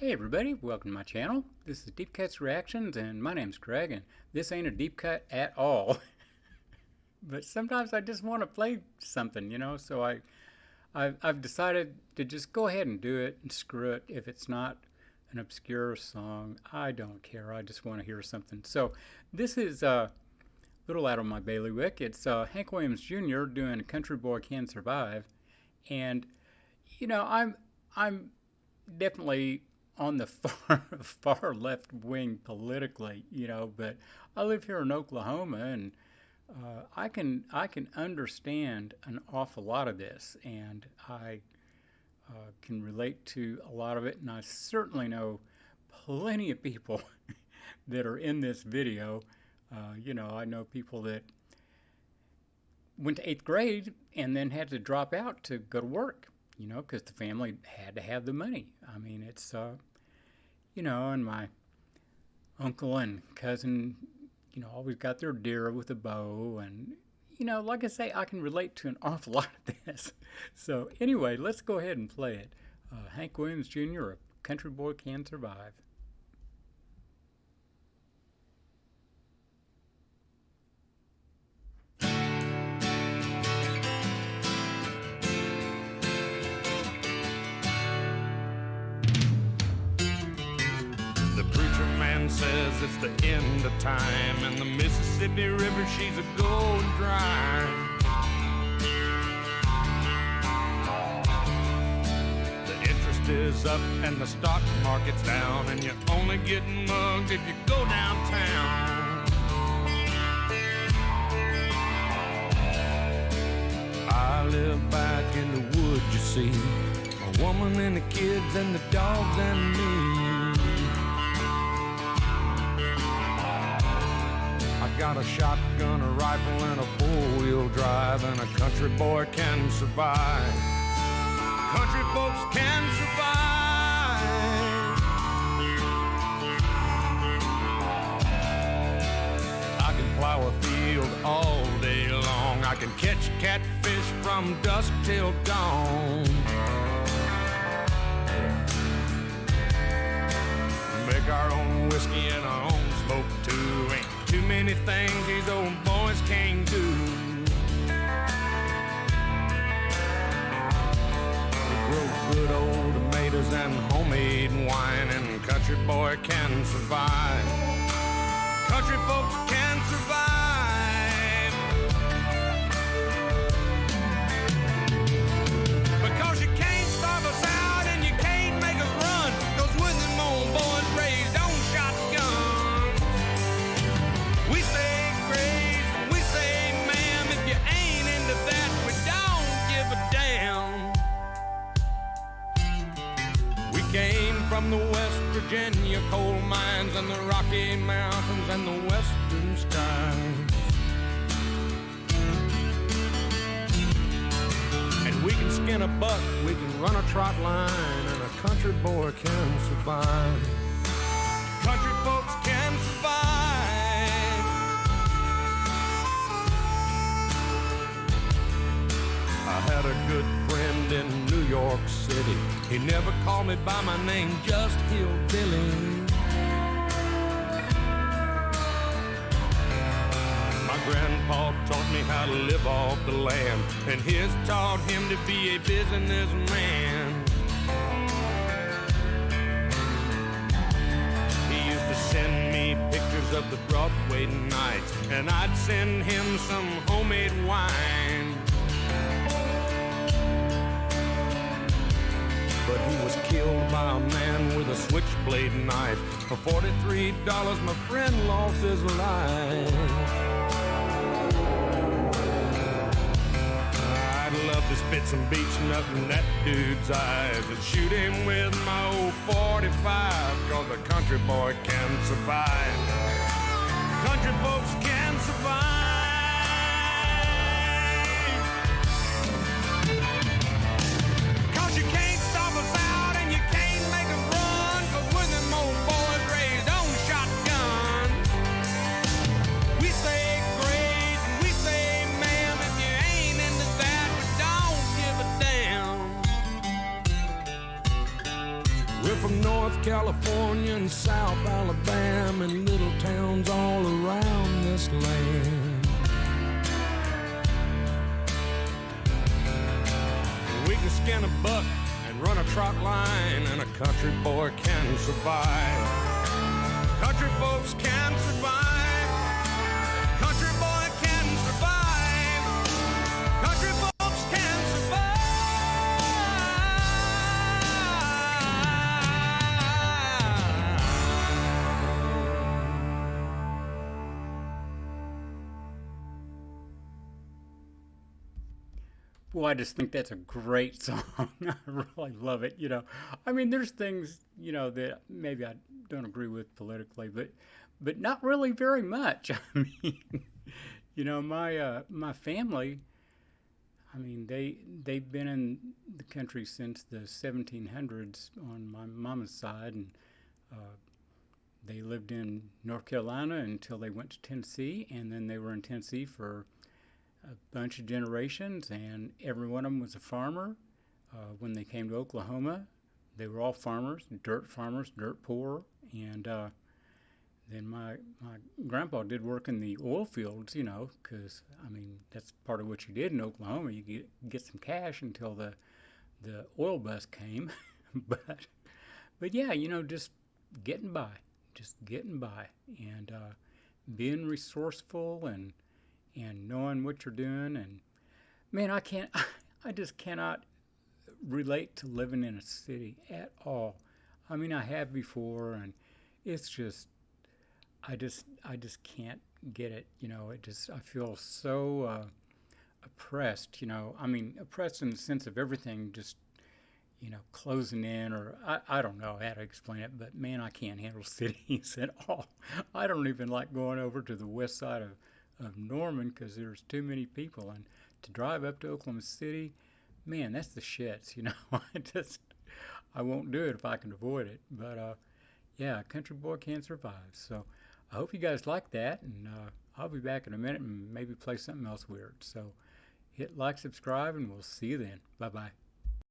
Hey everybody, welcome to my channel. This is Deep Cuts Reactions and my name's Craig, and this ain't a deep cut at all. But sometimes I just want to play something, so I've decided to just go ahead and do it and screw it. If it's not an obscure song, I don't care. I just want to hear something. So this is a little out of my bailiwick. It's Hank Williams Jr. doing Country Boy Can Survive. And I'm definitely on the far left wing politically, but I live here in Oklahoma, and I can understand an awful lot of this, and I can relate to a lot of it, and I certainly know plenty of people that are in this video. I know people that went to 8th grade and then had to drop out to go to work, because the family had to have the money. I mean, it's, and my uncle and cousin, always got their deer with a bow. And, like I say, I can relate to an awful lot of this. So anyway, let's go ahead and play it. Hank Williams Jr., A Country Boy Can Survive. Says it's the end of time, and the Mississippi River, she's a going dry. The interest is up and the stock market's down, and you're only getting mugged if you go downtown. I live back in the woods, you see, a woman and the kids and the dogs and me. Got a shotgun, a rifle, and a four-wheel drive, and a country boy can survive. Country folks can survive. I can plow a field all day long. I can catch catfish from dusk till dawn. Make our own whiskey and our own smoke too. Ain't too many things these old boys can't do. We grow good old tomatoes and homemade wine, and country boy can survive. Country folks can survive. Because you can't starve us out and you can't make us run, 'cause with them old boys raised on shotguns. We say grace, we say ma'am, if you ain't into that, we don't give a damn. We came from the West Virginia coal mines and the Rocky Mountains and the western skies. And we can skin a buck, we can run a trot line, and a country boy can survive. Country folks can survive. I had a good friend in New York City. He never called me by my name, just Hillbilly. My grandpa taught me how to live off the land, and his taught him to be a businessman. He used to send me pictures of the Broadway nights, and I'd send him some homemade wine. But he was killed by a man with a switchblade knife. For $43, my friend lost his life. I'd love to spit some beach nut in that dude's eyes and shoot him with my old 45, 'cause a country boy can survive. Country folks can survive. We're from North North California and South Alabama and little towns all around this land. We can skin a buck and run a trot line, and a country boy can survive. Country folks can survive. Country boy can survive. Country folks can survive. Well, I just think that's a great song. I really love it. I mean, there's things that maybe I don't agree with politically, but not really very much. I mean, my family. I mean, they've been in the country since the 1700s on my mama's side, and uh, they lived in North Carolina until they went to Tennessee, and then they were in Tennessee for a bunch of generations, and every one of them was a farmer. When they came to Oklahoma, they were all farmers, dirt poor, and then my grandpa did work in the oil fields, because I mean that's part of what you did in Oklahoma. You get some cash until the oil bust came, but yeah, just getting by, and being resourceful and knowing what you're doing. And man, I just cannot relate to living in a city at all. I mean, I have before, and it's just, I just can't get it. I feel so oppressed. I mean, oppressed in the sense of everything just, closing in, or I don't know how to explain it, but man, I can't handle cities at all. I don't even like going over to the west side of Norman because there's too many people, and to drive up to Oklahoma City, man, that's the shits. I won't do it if I can avoid it. But yeah, country boy can't survive. So I hope you guys like that, and I'll be back in a minute and maybe play something else weird. So hit like, subscribe, and we'll see you then. Bye bye.